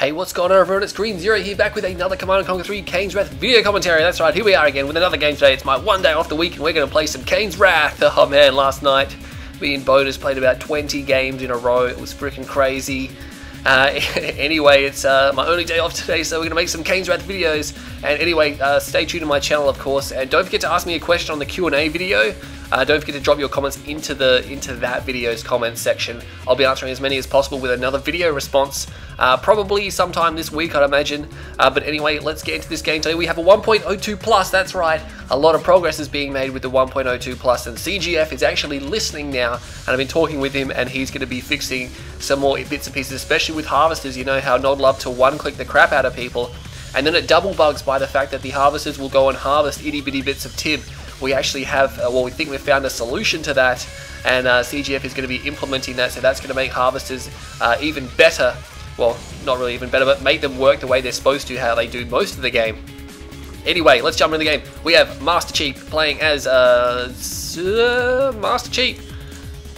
Hey, what's going on everyone? It's Green Zero here, back with another Command & Conquer 3 Kane's Wrath video commentary. That's right, here we are again with another game today. It's my one day off the week and we're going to play some Kane's Wrath. Oh man, last night me and Bonus played about 20 games in a row. It was freaking crazy. Anyway, it's my only day off today, so we're going to make some Kane's Wrath videos. And anyway, stay tuned to my channel, of course, and don't forget to ask me a question on the Q&A video. Don't forget to drop your comments into that video's comments section. I'll be answering as many as possible with another video response, probably sometime this week, I'd imagine. But anyway, let's get into this game today. We have a 1.02 plus, that's right. A lot of progress is being made with the 1.02 plus, and CGF is actually listening now, and I've been talking with him, and he's going to be fixing some more bits and pieces, especially with harvesters. You know how Nod love to one-click the crap out of people, and then it double bugs by the fact that the harvesters will go and harvest itty-bitty bits of tib. We actually have, well, we think we've found a solution to that, and CGF is going to be implementing that, so that's going to make harvesters even better. Well, not really even better, but make them work the way they're supposed to, how they do most of the game. Anyway, let's jump into the game. We have Master Chief playing as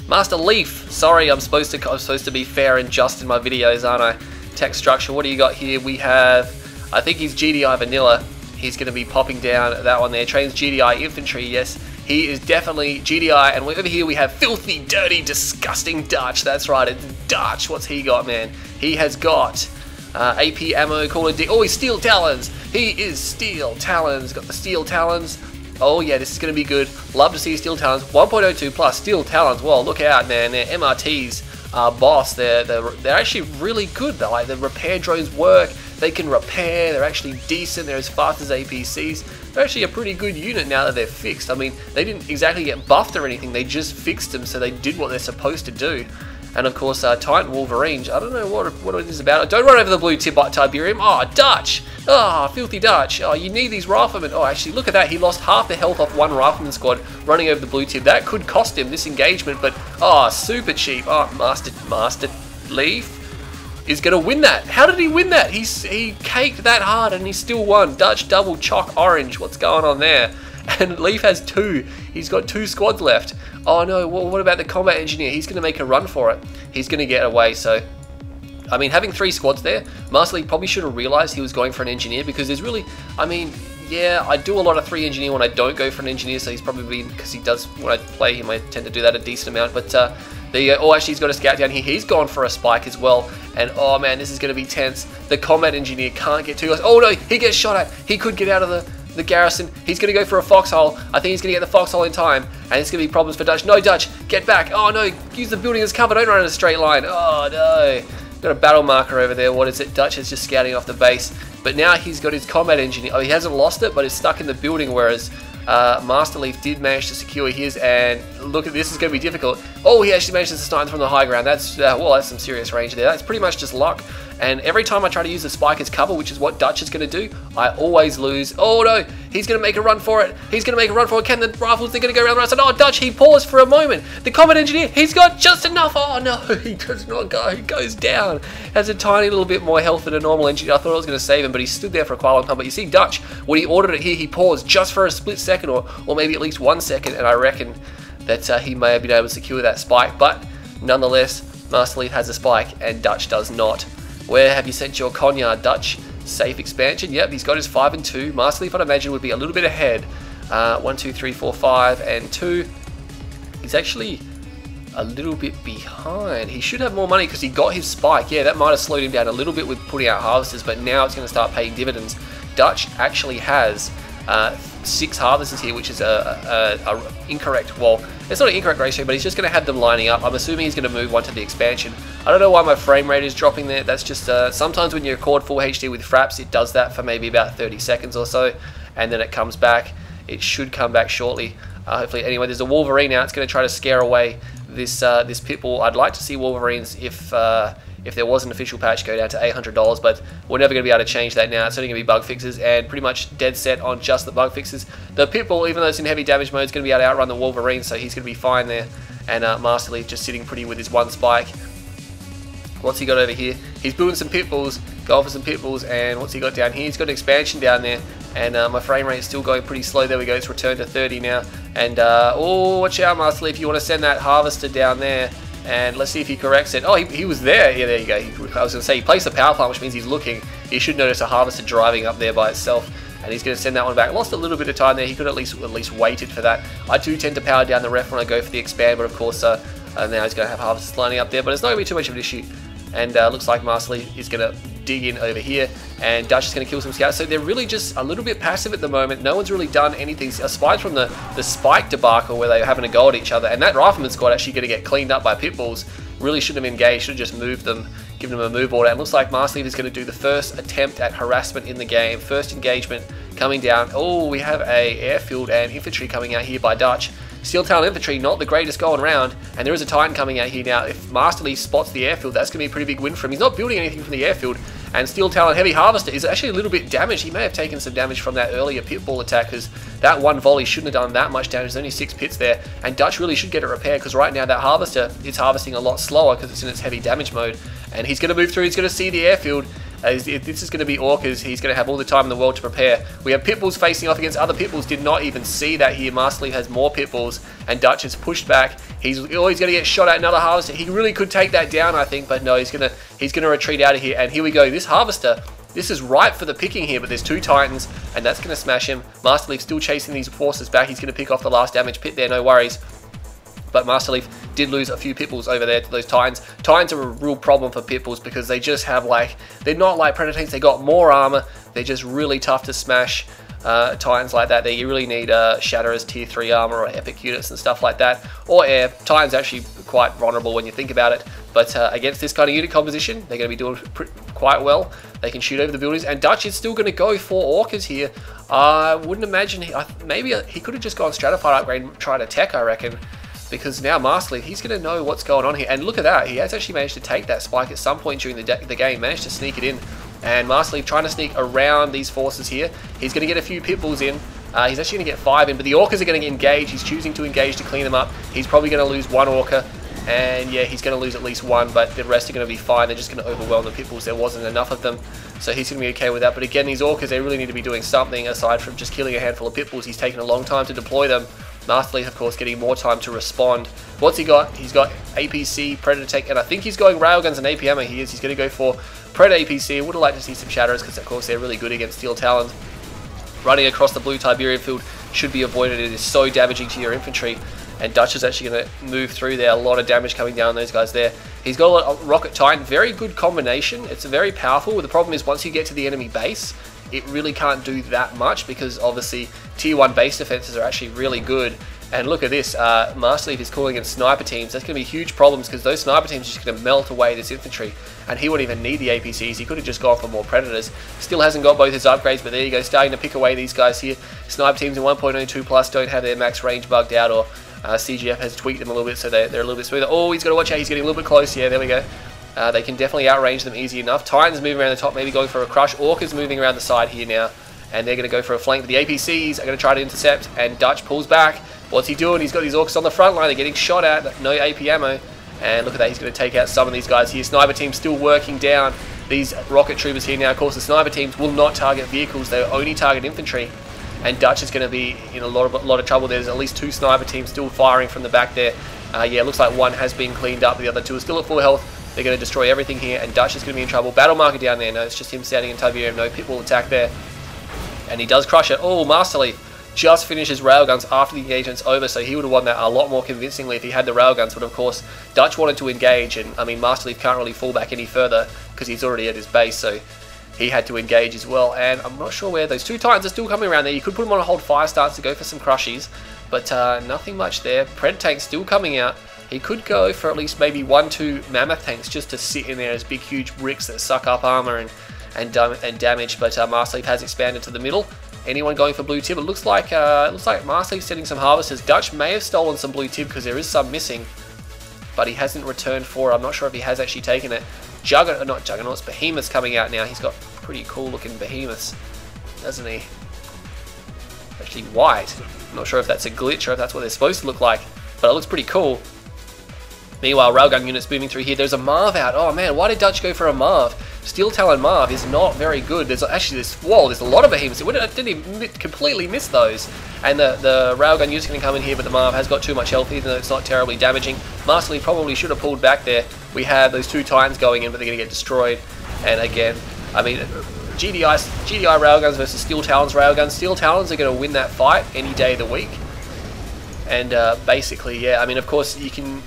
Master Leaf. Sorry, I'm supposed to be fair and just in my videos, aren't I? Text structure. What do you got here? We have, I think he's GDI Vanilla. He's going to be popping down that one there. Trains GDI Infantry, yes. He is definitely GDI. And over here we have Filthy, Dirty, Disgusting Dutch. That's right, it's Dutch. What's he got, man? He has got AP ammo, Call of Duty. Oh, he's Steel Talons. He is Steel Talons. Got the Steel Talons. Oh, yeah, this is going to be good. Love to see Steel Talons. 1.02 plus Steel Talons. Well, look out, man. They're MRTs. Boss. They're actually really good. They're like, the repair drones work. They can repair, they're actually decent, they're as fast as APCs. They're actually a pretty good unit now that they're fixed. I mean, they didn't exactly get buffed or anything, they just fixed them so they did what they're supposed to do. And of course, Titan Wolverines, I don't know what it is about. Don't run over the blue Tiberium. Oh, Dutch! Oh, Filthy Dutch. Oh, you need these riflemen. Oh, actually, look at that. He lost half the health off one rifleman squad running over the blue tib. That could cost him this engagement, but, oh, super cheap. Oh, Master Leaf is going to win that. How did he win that? He caked that hard and he still won. Dutch double chock orange. What's going on there? And Leaf has two. He's got two squads left. Oh no, well, what about the combat engineer? He's going to make a run for it. He's going to get away. So, I mean, having three squads there, Master Leaf probably should have realized he was going for an engineer, because there's really, I mean, yeah, I do a lot of 3 engineer when I don't go for an engineer, so he's probably been, because he does, when I play him, I tend to do that a decent amount, but there you go. Oh, actually, he's got a scout down here. He's gone for a spike as well. And, oh, man, this is going to be tense. The combat engineer can't get too close. Oh, no, he gets shot at. He could get out of the garrison. He's going to go for a foxhole. I think he's going to get the foxhole in time. And it's going to be problems for Dutch. No, Dutch, get back. Oh, no, use the building as cover. Don't run in a straight line. Oh, no. Got a battle marker over there. What is it? Dutch is just scouting off the base. But now he's got his combat engineer. Oh, he hasn't lost it, but it's stuck in the building, whereas Master Leaf did manage to secure his, and look at this, is going to be difficult. Oh, he actually managed to snipe from the high ground. That's, well, that's some serious range there. That's pretty much just luck. And every time I try to use the spike as cover, which is what Dutch is going to do, I always lose. Oh no, he's going to make a run for it. He's going to make a run for it. Can the rifles, they're going to go around the right side. Oh, Dutch, he paused for a moment. The combat engineer, he's got just enough. Oh no, he does not go. He goes down. Has a tiny little bit more health than a normal engineer. I thought I was going to save him, but he stood there for quite a long time. But you see, Dutch, when he ordered it here, he paused just for a split second, or maybe at least 1 second, and I reckon that he may have been able to secure that spike. But nonetheless, Master Leaf has a spike, and Dutch does not. Where have you sent your Conyard, Dutch? Safe expansion. Yep, he's got his 5 and 2. Master Leaf, I'd imagine, would be a little bit ahead. 1, 2, 3, 4, 5, and 2. He's actually a little bit behind. He should have more money because he got his spike. Yeah, that might have slowed him down a little bit with putting out harvesters, but now it's going to start paying dividends. Dutch actually has 6 harvesters here, which is a incorrect, well, it's not an incorrect ratio, but he's just going to have them lining up. I'm assuming he's going to move one to the expansion. I don't know why my frame rate is dropping there. That's just, sometimes when you record full HD with fraps, it does that for maybe about 30 seconds or so, and then it comes back. It should come back shortly, hopefully. Anyway, there's a Wolverine now. It's going to try to scare away this this Pitbull. I'd like to see Wolverines, if there was an official patch, go down to $800, but we're never going to be able to change that now. It's only going to be bug fixes, and pretty much dead set on just the bug fixes. The Pitbull, even though it's in heavy damage mode, is going to be able to outrun the Wolverine, so he's going to be fine there. And Master Leaf just sitting pretty with his 1 spike. What's he got over here? He's building some Pitbulls, going for some Pitbulls, and what's he got down here? He's got an expansion down there, and my frame rate is still going pretty slow. There we go, it's returned to 30 now. And, oh, watch out, Master Leaf, you want to send that harvester down there. And let's see if he corrects it. Oh, he was there. Yeah, there you go. I was going to say, he placed the power plant, which means he's looking. He should notice a harvester driving up there by itself. And he's going to send that one back. Lost a little bit of time there. He could at least waited for that. I do tend to power down the ref when I go for the expand, but of course, now he's going to have harvesters lining up there. But it's not going to be too much of an issue. And looks like masterleaf is going to dig in over here, and Dutch is going to kill some scouts. So they're really just a little bit passive at the moment. No one's really done anything aside from the spike debacle where they're having a go at each other. And that rifleman squad actually going to get cleaned up by pitbulls. Really shouldn't have engaged. Should have just moved them, given them a move order. And looks like masterleaf is going to do the first attempt at harassment in the game. First engagement coming down. Oh, we have a airfield and infantry coming out here by Dutch. Steel Talon infantry, not the greatest going round, and there is a Titan coming out here now. If masterleaf spots the airfield, that's going to be a pretty big win for him. He's not building anything from the airfield, and Steel Talon Heavy Harvester is actually a little bit damaged. He may have taken some damage from that earlier pitbull attack, because that one volley shouldn't have done that much damage. There's only 6 pits there, and Dutch really should get it repaired, because right now that harvester is harvesting a lot slower because it's in its heavy damage mode. And he's going to move through, he's going to see the airfield. This is going to be Orcas. He's going to have all the time in the world to prepare. We have pitbulls facing off against other pitbulls. Did not even see that here. masterleaf has more pitbulls, and Dutch has pushed back. He's going to get shot at another harvester. He really could take that down, I think, but no, he's going to retreat out of here. And here we go. This harvester, this is ripe for the picking here, but there's 2 Titans, and that's going to smash him. masterleaf still chasing these forces back. He's going to pick off the last damage pit there, no worries. But masterleaf did lose a few pitbulls over there to those Titans. Titans are a real problem for pitbulls because they just have they're not like Predator tanks. They got more armor. They're just really tough to smash. Titans like that, you really need Shatterers, tier 3 armor, or epic units and stuff like that. Or air. Titans actually quite vulnerable when you think about it. But against this kind of unit composition, they're going to be doing quite well. They can shoot over the buildings. And Dutch is still going to go for Orcas here. I wouldn't imagine, maybe he could have just gone Stratified upgrade and tried a tech, I reckon. Because now masterleaf, he's going to know what's going on here. And look at that, he has actually managed to take that spike at some point during the game, managed to sneak it in. And masterleaf trying to sneak around these forces here. He's going to get a few pitbulls in. He's actually going to get 5 in, but the Orcas are going to engage. He's choosing to engage to clean them up. He's probably going to lose 1 Orca. And yeah, he's going to lose at least 1, but the rest are going to be fine. They're just going to overwhelm the pitbulls. There wasn't enough of them. So he's going to be okay with that. But again, these Orcas, they really need to be doing something aside from just killing a handful of pitbulls. He's taken a long time to deploy them. masterleaf, of course, getting more time to respond. What's he got? He's got APC, Predator Tech, and I think he's going Railguns and AP ammo. He's going to go for Predator APC. Would have liked to see some Shatterers because, of course, they're really good against Steel Talons. Running across the blue Tiberian field should be avoided. It is so damaging to your infantry. And Dutch is actually going to move through there. A lot of damage coming down those guys there. He's got a Rocket Titan. Very good combination. It's very powerful. The problem is once you get to the enemy base, it really can't do that much because obviously tier 1 base defenses are actually really good. And look at this. masterleaf is calling in sniper teams. That's going to be huge problems because those sniper teams are just going to melt away this infantry. And he wouldn't even need the APCs. He could have just gone for more Predators. Still hasn't got both his upgrades, but there you go. Starting to pick away these guys here. Sniper teams in 1.02 plus don't have their max range bugged out, or CGF has tweaked them a little bit so they're a little bit smoother. Oh, he's got to watch out. He's getting a little bit close. Yeah, there we go. They can definitely outrange them easy enough. Titans moving around the top, maybe going for a crush. Orcas moving around the side here now. And they're going to go for a flank. But the APCs are going to try to intercept. And Dutch pulls back. What's he doing? He's got these Orcas on the front line. They're getting shot at. No AP ammo. And look at that. He's going to take out some of these guys here. Sniper team still working down these rocket troopers here now. Of course, the sniper teams will not target vehicles. They only target infantry. And Dutch is going to be in a lot of trouble. There's at least 2 sniper teams still firing from the back there. Yeah, looks like 1 has been cleaned up. The other 2 are still at full health. They're going to destroy everything here, and Dutch is going to be in trouble. Battle marker down there. No, it's just him standing in Tiberium. No pitbull attack there. And he does crush it. Oh, masterleaf just finishes railguns after the engagement's over, so he would have won that a lot more convincingly if he had the railguns. But of course, Dutch wanted to engage, and I mean, masterleaf can't really fall back any further because he's already at his base, so he had to engage as well. And I'm not sure where those 2 Titans are still coming around there. You could put them on a hold fire stance to go for some crushies, but nothing much there. Pred tanks still coming out. He could go for at least maybe 1-2 mammoth tanks just to sit in there as big huge bricks that suck up armor and damage. But masterleaf has expanded to the middle. Anyone going for blue tib? It looks like masterleaf sending some harvesters. Dutch may have stolen some blue tib because there is some missing, but he hasn't returned for. I'm not sure if he has actually taken it. Not Juggernauts, Behemoths coming out now. He's got pretty cool looking Behemoths, doesn't he? Actually white. I'm not sure if that's a glitch or if that's what they're supposed to look like, but it looks pretty cool. Meanwhile, railgun units moving through here. There's a Marv out. Oh man, why did Dutch go for a Marv? Steel Talon Marv is not very good. There's actually there's a lot of behemoths. I didn't even completely miss those. And the Railgun unit's going to come in here, but the Marv has got too much health, even though it's not terribly damaging. Masterleaf probably should have pulled back there. We have those 2 Titans going in, but they're going to get destroyed. And again, I mean, GDI Railguns versus Steel Talons Railguns. Steel Talons are going to win that fight any day of the week. And basically, yeah, I mean, of course, you can...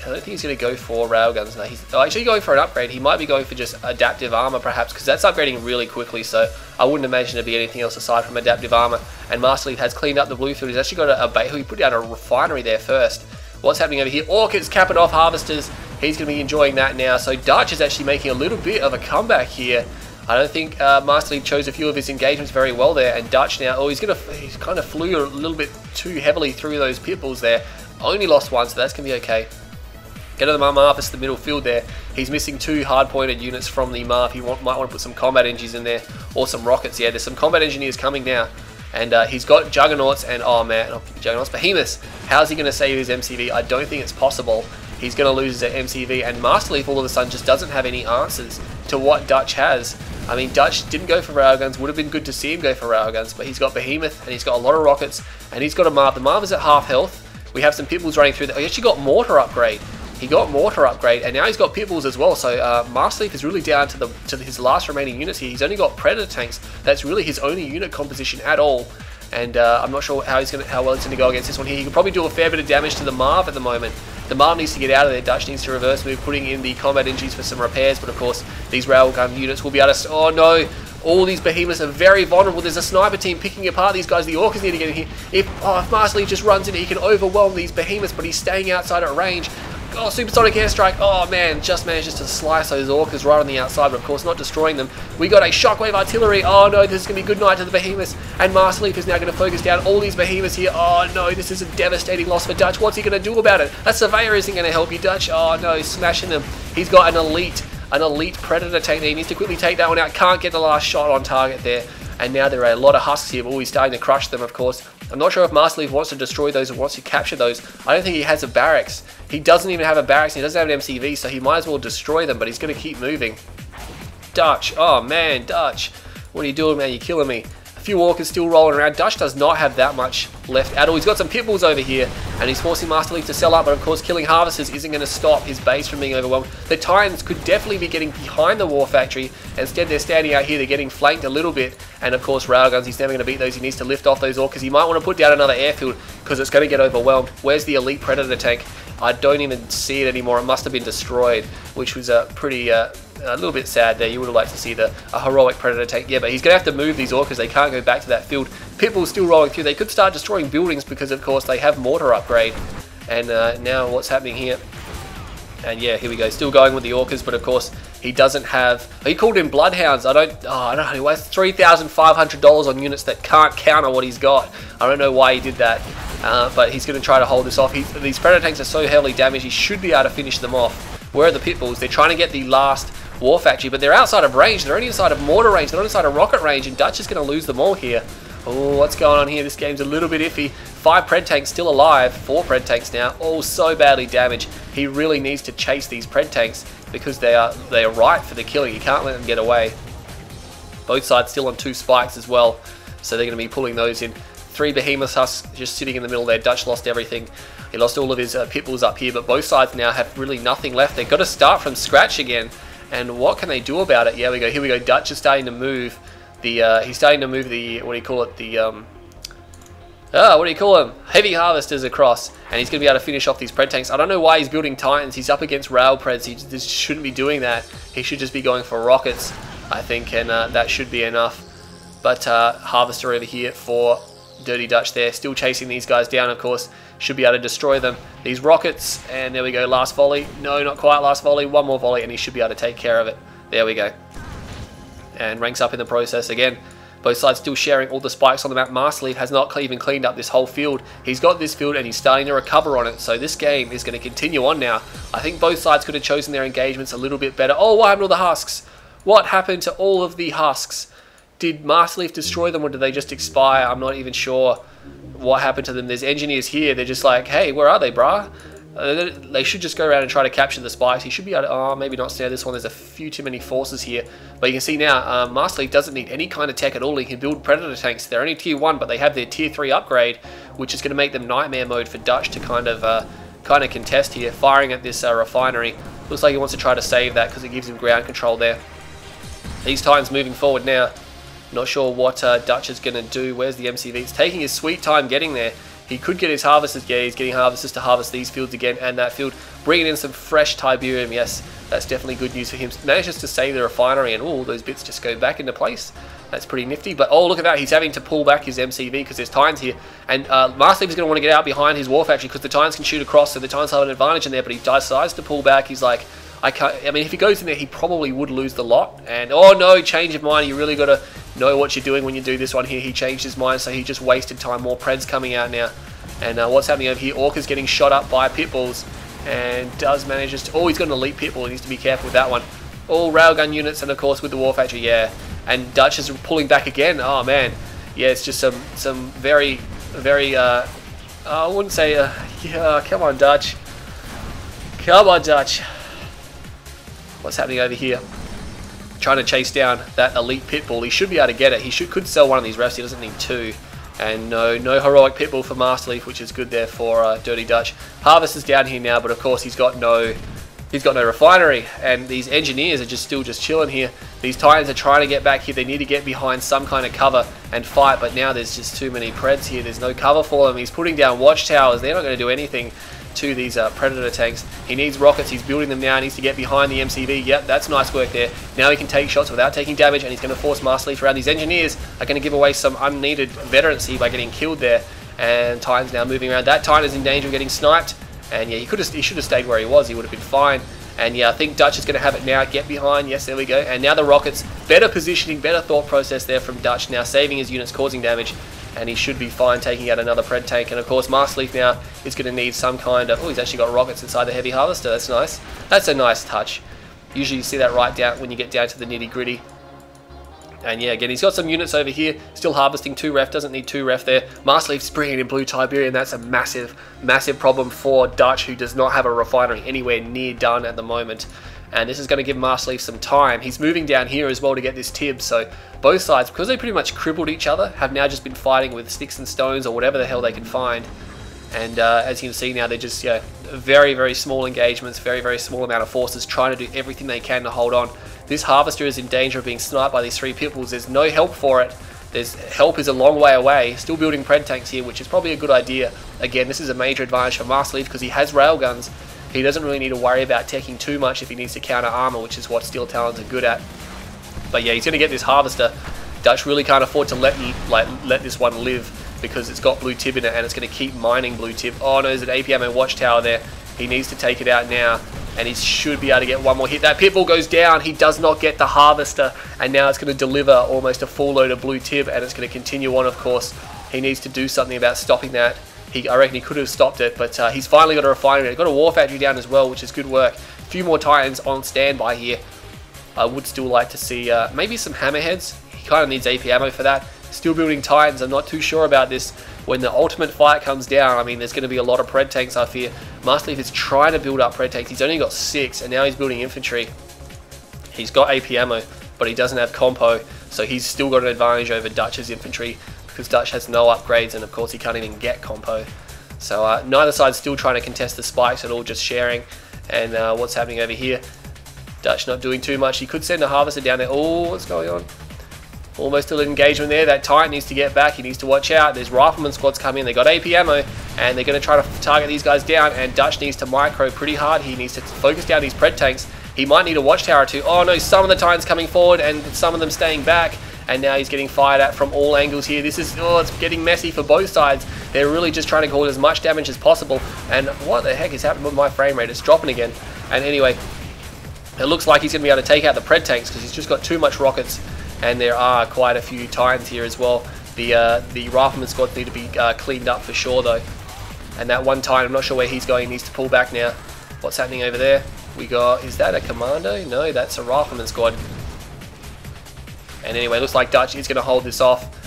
I don't think he's going to go for Railguns. No, he's actually going for an upgrade. He might be going for just adaptive armor, perhaps, because that's upgrading really quickly, so I wouldn't imagine there'd be anything else aside from adaptive armor. And Masterleaf has cleaned up the blue field. He's actually got he put down a refinery there first. What's happening over here? Orchids capping off harvesters. He's going to be enjoying that now. So Dutch is actually making a little bit of a comeback here. I don't think Masterleaf chose a few of his engagements very well there, and Dutch now, he's kind of flew a little bit too heavily through those pitbulls there. Only lost one, so that's going to be okay. Get to the Marv to the middle field there. He's missing 2 hard-pointed units from the Marv. He might want to put some combat engineers in there, or some rockets. Yeah, there's some combat engineers coming now. And he's got Juggernauts and, oh man, not Juggernauts, Behemoths. How's he going to save his MCV? I don't think it's possible. He's going to lose his MCV, and Masterleaf all of a sudden just doesn't have any answers to what Dutch has. I mean, Dutch didn't go for Railguns. Would have been good to see him go for Railguns, but he's got Behemoth, and he's got a lot of rockets, and he's got a Marv. The Marv is at half health. We have some pitbulls running through there. He actually got Mortar upgrade. He got Mortar upgrade, and now he's got pitbulls as well. So Masterleaf is really down to his last remaining units here. He's only got Predator tanks. That's really his only unit composition at all. And I'm not sure how well he's going to go against this one here. He can probably do a fair bit of damage to the Marv at the moment. The Marv needs to get out of there. Dutch needs to reverse move, putting in the combat engineers for some repairs. But of course, these railgun units will be able to... Oh no! All these behemoths are very vulnerable. There's a sniper team picking apart these guys. The Orcas need to get in here. If Masterleaf just runs in, he can overwhelm these behemoths, but he's staying outside at range. Oh, supersonic airstrike. Oh man, just manages to slice those Orcas right on the outside, but of course not destroying them. We got a shockwave artillery. Oh no, this is going to be good night to the behemoths. And Masterleaf is now going to focus down all these behemoths here. Oh no, this is a devastating loss for Dutch. What's he going to do about it? A surveyor isn't going to help you, Dutch. Oh no, he's smashing them. He's got an elite Predator tank there. He needs to quickly take that one out. Can't get the last shot on target there. And now there are a lot of husks here, but he's starting to crush them, of course. I'm not sure if Masterleaf wants to destroy those or wants to capture those. I don't think he has a barracks. He doesn't even have a barracks. He doesn't have an MCV, so he might as well destroy them, but he's going to keep moving. Dutch. Oh, man, Dutch. What are you doing, man? You're killing me. A few Orcas still rolling around. Dutch does not have that much left at all. He's got some pitbulls over here, and he's forcing Masterleaf to sell up, but of course killing harvesters isn't going to stop his base from being overwhelmed. The Titans could definitely be getting behind the war factory. Instead, they're standing out here. They're getting flanked a little bit, and of course railguns, he's never going to beat those. He needs to lift off those Orcas. He might want to put down another airfield because it's going to get overwhelmed. Where's the elite Predator tank? I don't even see it anymore. It must have been destroyed, which was a pretty... a little bit sad there. You would have liked to see a heroic Predator tank. Yeah, but he's going to have to move these Orcas. They can't go back to that field. Pitbull's still rolling through. They could start destroying buildings because, of course, they have mortar upgrade. And now what's happening here? And yeah, here we go. Still going with the Orcas, but of course, he doesn't have... He called in Bloodhounds. I don't know. He wastes $3,500 on units that can't counter what he's got. I don't know why he did that. But he's going to try to hold this off. These Predator tanks are so heavily damaged, he should be able to finish them off. Where are the Pitbulls? They're trying to get the last war factory, but they're outside of range. They're only inside of mortar range. They're not inside of rocket range, and Dutch is going to lose them all here. Oh, what's going on here? This game's a little bit iffy. 5 Pred tanks still alive. 4 Pred tanks now. All so badly damaged. He really needs to chase these Pred tanks because they are ripe for the killing. You can't let them get away. Both sides still on 2 spikes as well, so they're going to be pulling those in. 3 Behemoth husks just sitting in the middle there. Dutch lost everything. He lost all of his pitbulls up here, but both sides now have really nothing left. They've got to start from scratch again. And what can they do about it? Yeah, here we go. Dutch is starting to move the, he's starting to move the, what do you call it? The, what do you call them? Heavy harvesters across. And he's going to be able to finish off these Pred tanks. I don't know why he's building Titans. He's up against Rail Preds. He just shouldn't be doing that. He should just be going for rockets, I think, and that should be enough. But Harvester over here for Dirty Dutch there. Still chasing these guys down, of course. Should be able to destroy them. These rockets, and there we go, last volley. No, not quite last volley. One more volley, and he should be able to take care of it. There we go. And ranks up in the process again. Both sides still sharing all the spikes on the map. Masterleaf has not even cleaned up this whole field. He's got this field, and he's starting to recover on it. So this game is going to continue on now. I think both sides could have chosen their engagements a little bit better. Oh, what happened to the husks? What happened to all of the husks? Did Masterleaf destroy them, or did they just expire? I'm not even sure what happened to them. There's engineers here. They're just like, hey, where are they, brah? They should just go around and try to capture the spikes. He should be able to, oh, maybe not snare this one. There's a few too many forces here. But you can see now, Masterleaf doesn't need any kind of tech at all. He can build Predator tanks. They're only tier 1, but they have their tier 3 upgrade, which is going to make them nightmare mode for Dutch to kind of contest here, firing at this refinery. Looks like he wants to try to save that because it gives him ground control there. These Titans moving forward now. Not sure what Dutch is going to do. Where's the MCV? It's taking his sweet time getting there. He could get his harvesters. Yeah, he's getting harvesters to harvest these fields again and that field. Bringing in some fresh Tiberium. Yes, that's definitely good news for him. Manages to save the refinery and all those bits just go back into place. That's pretty nifty. But oh, look at that. He's having to pull back his MCV because there's Titans here. And Masterleaf is going to want to get out behind his war factory because the Titans can shoot across, so the Titans have an advantage in there. But he decides to pull back. He's like, I can't. I mean, if he goes in there, he probably would lose the lot. And oh no, change of mind. You really got to know what you're doing when you do this one here. He changed his mind, so he just wasted time. More Preds coming out now. And what's happening over here? Orca's getting shot up by Pitbulls and does manages to... Oh, he's got an elite Pitbull. He needs to be careful with that one. All railgun units and, of course, with the War Factory, yeah. And Dutch is pulling back again. Oh, man. Yeah, it's just some very, I wouldn't say... yeah, come on, Dutch. Come on, Dutch. What's happening over here? Trying to chase down that elite Pitbull. He should be able to get it. He could sell one of these refs. He doesn't need 2. And no heroic Pitbull for Masterleaf, which is good there for Dirty Dutch. Harvest is down here now, but of course he's got no refinery, and these engineers are still chilling here. These Titans are trying to get back here. They need to get behind some kind of cover and fight, but now there's just too many Preds here. There's no cover for them. He's putting down watchtowers. They're not going to do anything to these Predator tanks. He needs rockets. He's building them now. He needs to get behind the MCV. Yep, that's nice work there. Now he can take shots without taking damage, and he's going to force Masterleaf around. These engineers are going to give away some unneeded veterancy by getting killed there. And Titan's now moving around. That Titan is in danger of getting sniped. And yeah, he should have stayed where he was. He would have been fine. And yeah, I think Dutch is going to have it now. Get behind. Yes, there we go. And now the rockets. Better positioning, better thought process there from Dutch. Now saving his units, causing damage. And he should be fine taking out another Pred tank. And of course, Masterleaf now is going to need some kind of... Oh, he's actually got rockets inside the heavy harvester. That's nice. That's a nice touch. Usually you see that right down when you get down to the nitty gritty. And yeah, again, he's got some units over here. Still harvesting 2 ref. Doesn't need 2 ref there. Masterleaf's bringing in blue Tiberium. That's a massive, massive problem for Dutch, who does not have a refinery anywhere near done at the moment. And this is going to give Masterleaf some time. He's moving down here as well to get this Tib. So both sides, because they pretty much crippled each other, have now just been fighting with sticks and stones or whatever the hell they can find. And as you can see now, they're just very, very small engagements, very, very small amount of forces trying to do everything they can to hold on. This harvester is in danger of being sniped by these 3 Pitbulls. There's no help for it. Help is a long way away. Still building Pred tanks here, which is probably a good idea. Again, this is a major advantage for Masterleaf because he has railguns. He doesn't really need to worry about teching too much if he needs to counter armor, which is what Steel Talons are good at. But yeah, he's going to get this harvester. Dutch really can't afford to let this one live because it's got blue Tib in it and it's going to keep mining blue Tib. Oh no, there's an APMO watchtower there. He needs to take it out now. And he should be able to get one more hit. That Pitbull goes down. He does not get the harvester. And now it's going to deliver almost a full load of blue Tib. And it's going to continue on, of course. He needs to do something about stopping that. I reckon he could have stopped it. But he's finally got a refinery. He's got a war factory down as well, which is good work. A few more Titans on standby here. I would still like to see maybe some hammerheads. He kind of needs AP ammo for that. Still building Titans. I'm not too sure about this. When the ultimate fight comes down, I mean, there's going to be a lot of Pred tanks, I fear. Masterleaf is trying to build up Pred tanks. He's only got 6, and now he's building infantry. He's got AP ammo, but he doesn't have compo, so he's still got an advantage over Dutch's infantry because Dutch has no upgrades, and of course he can't even get compo. So neither side's still trying to contest the spikes at all, just sharing. And what's happening over here? Dutch not doing too much. He could send a harvester down there. Oh, what's going on? Almost still an engagement there. That Titan needs to get back. He needs to watch out. There's rifleman squads coming in. They got AP ammo, and they're going to try to target these guys down. And Dutch needs to micro pretty hard. He needs to focus down these Pred tanks. He might need a watchtower too. Oh no, some of the Titans coming forward, and some of them staying back. And now he's getting fired at from all angles here. This is, oh, it's getting messy for both sides. They're really just trying to cause as much damage as possible. And what the heck is happening with my frame rate? It's dropping again. And anyway, it looks like he's going to be able to take out the Pred tanks because he's just got too much rockets. And there are quite a few Titans here as well. The rifleman squad need to be cleaned up for sure though. And that one Titan, I'm not sure where he's going, he needs to pull back now. What's happening over there? We got, is that a commando? No, that's a rifleman squad. And anyway, it looks like Dutch is going to hold this off.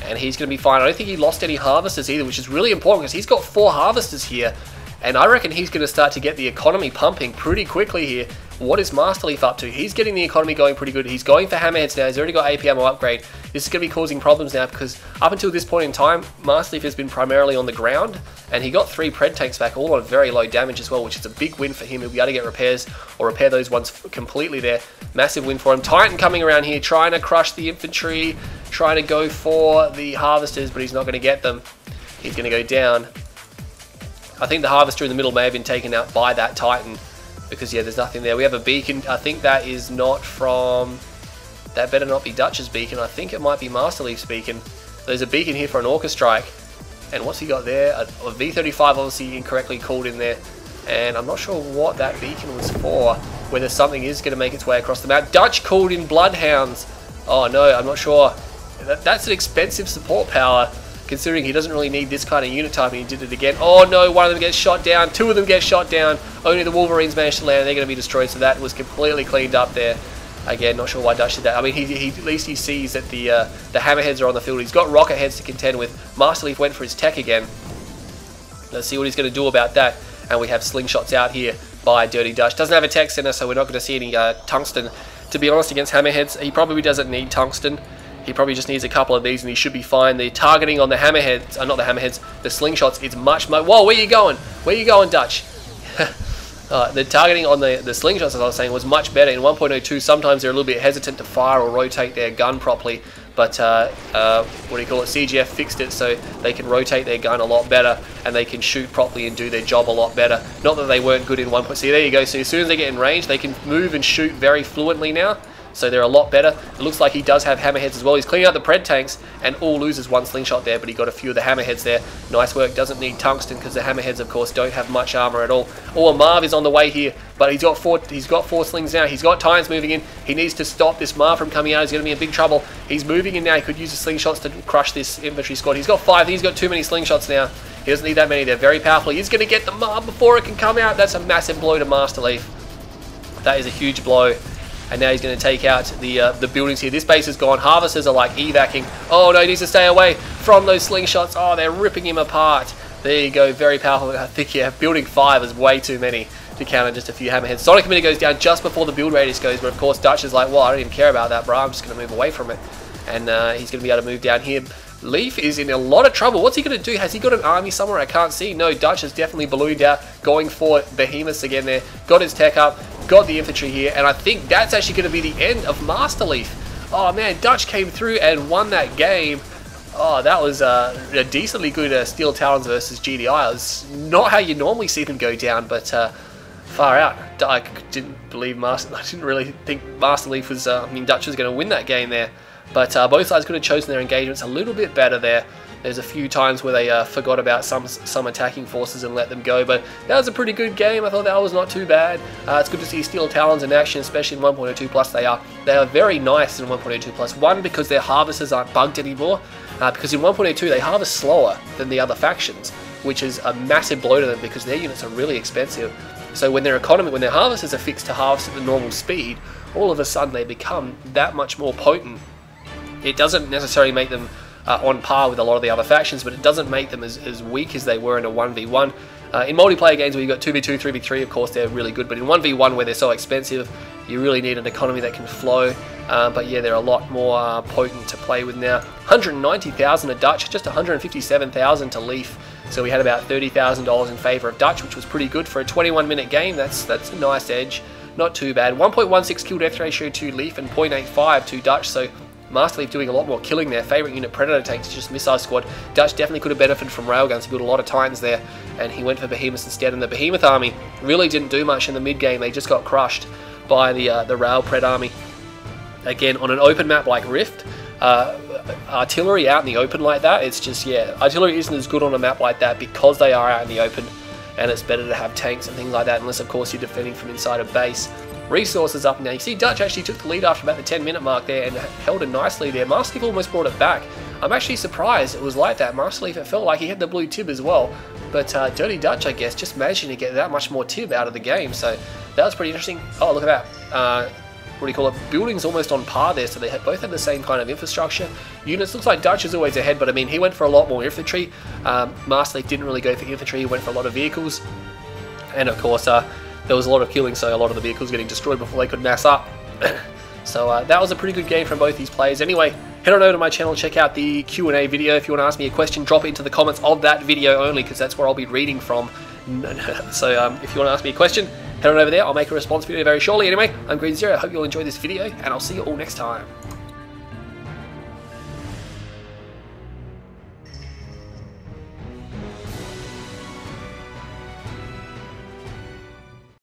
And he's going to be fine. I don't think he lost any harvesters either, which is really important because he's got 4 harvesters here. and I reckon he's going to start to get the economy pumping pretty quickly here. What is masterleaf up to? He's getting the economy going pretty good. He's going for hammerheads now. He's already got AP ammo upgrade. This is going to be causing problems now because up until this point in time, masterleaf has been primarily on the ground, and he got 3 pred tanks back, all on very low damage as well, which is a big win for him. He'll be able to get repairs or repair those ones completely there. Massive win for him. Titan coming around here, trying to crush the infantry, trying to go for the harvesters, but he's not going to get them. He's going to go down. I think the harvester in the middle may have been taken out by that Titan because, yeah, there's nothing there. We have a beacon. I think that is not from... That better not be Dutch's beacon. I think it might be masterleaf's beacon. There's a beacon here for an Orca strike. And what's he got there? A V35 obviously incorrectly called in there. And I'm not sure what that beacon was for. Whether something is going to make its way across the map. Dutch called in Bloodhounds. Oh no, I'm not sure. That's an expensive support power, considering he doesn't really need this kind of unit type, and he did it again. Oh no, one of them gets shot down, 2 of them get shot down. Only the Wolverines managed to land. They're going to be destroyed, so that was completely cleaned up there. Again, not sure why Dutch did that. I mean, at least he sees that the hammerheads are on the field. He's got rocket heads to contend with. Masterleaf went for his tech again. Let's see what he's going to do about that. And we have slingshots out here by Dirty Dutch. Doesn't have a tech center, so we're not going to see any tungsten. To be honest, against hammerheads, he probably doesn't need tungsten. He probably just needs a couple of these and he should be fine. The targeting on the hammerheads, not the hammerheads, the slingshots is much... Whoa, where you going? Where you going, Dutch? The targeting on the slingshots, as I was saying, was much better. In 1.02, sometimes they're a little bit hesitant to fire or rotate their gun properly. But, what do you call it? CGF fixed it so they can rotate their gun a lot better and they can shoot properly and do their job a lot better. Not that they weren't good in 1. See, there you go. So as soon as they get in range, they can move and shoot very fluently now. So they're a lot better. It looks like he does have hammerheads as well. He's cleaning out the pred tanks and all loses 1 slingshot there, but he got a few of the hammerheads there. Nice work. Doesn't need tungsten because the hammerheads, of course, don't have much armor at all. Oh, a Marv is on the way here, but he's got 4 slings now. He's got Titans moving in. He needs to stop this Marv from coming out. He's going to be in big trouble. He's moving in now. He could use the slingshots to crush this infantry squad. He's got 5. He's got too many slingshots now. He doesn't need that many. They're very powerful. He's going to get the Marv before it can come out. That's a massive blow to Masterleaf. That is a huge blow. And now he's going to take out the buildings here. This base is gone. Harvesters are like evacing. Oh no, he needs to stay away from those slingshots. Oh, they're ripping him apart. There you go, very powerful. I think, yeah, building 5 is way too many to counter just a few hammerheads. Sonic Emitter goes down just before the build radius goes, but of course Dutch is like, well, I don't even care about that, bro. I'm just going to move away from it. And he's going to be able to move down here. Leaf is in a lot of trouble. What's he going to do? Has he got an army somewhere? I can't see. No, Dutch has definitely ballooned out, going for Behemoths again there. Got his tech up, got the infantry here, and I think that's actually going to be the end of Masterleaf. Oh man, Dutch came through and won that game. Oh, that was a decently good Steel Talons versus GDI. It's not how you normally see them go down, but far out. I didn't really think Masterleaf was, Dutch was going to win that game there. But both sides could have chosen their engagements a little bit better there. There's a few times where they forgot about some attacking forces and let them go, but that was a pretty good game. I thought that was not too bad. It's good to see Steel Talons in action, especially in 1.02 plus. They are very nice in 1.02 plus. One, because their harvesters aren't bugged anymore, because in 1.02 they harvest slower than the other factions, which is a massive blow to them because their units are really expensive. So when their harvesters are fixed to harvest at the normal speed, all of a sudden they become that much more potent. It doesn't necessarily make them on par with a lot of the other factions, but it doesn't make them as weak as they were in a 1v1. In multiplayer games where you've got 2v2, 3v3, of course they're really good, but in 1v1 where they're so expensive, you really need an economy that can flow. But yeah, they're a lot more potent to play with now. 190,000 to Dutch, just 157,000 to Leaf. So we had about $30,000 in favour of Dutch, which was pretty good for a 21-minute game. That's a nice edge, not too bad. 1.16 kill death ratio to Leaf and 0.85 to Dutch, so Masterleaf doing a lot more killing there. Favourite unit Predator tanks is just Missile Squad. Dutch definitely could have benefited from railguns. He built a lot of Titans there, and he went for Behemoths instead. And the Behemoth army really didn't do much in the mid game. They just got crushed by the Rail Pred army. Again, on an open map like Rift, artillery out in the open like that, it's just, yeah, artillery isn't as good on a map like that because they are out in the open, and it's better to have tanks and things like that, unless of course you're defending from inside a base. Resources up now. You see Dutch actually took the lead after about the 10-minute mark there and held it nicely there. Masterleaf almost brought it back. I'm actually surprised it was like that. Masterleaf, it felt like he had the blue tib as well. But Dirty Dutch, I guess, just managing to get that much more tib out of the game. So that was pretty interesting. Oh, look at that. what do you call it, buildings almost on par there, so they both had the same kind of infrastructure. Units, looks like Dutch is always ahead, but I mean, he went for a lot more infantry. Masterleaf didn't really go for infantry, he went for a lot of vehicles. And of course, there was a lot of killing, so a lot of the vehicles getting destroyed before they could mass up. So that was a pretty good game from both these players. Anyway, head on over to my channel, check out the Q&A video. If you want to ask me a question, drop it into the comments of that video only, because that's where I'll be reading from. So if you want to ask me a question, head on over there. I'll make a response video very shortly. Anyway, I'm Green Zero. I hope you'll enjoy this video, and I'll see you all next time.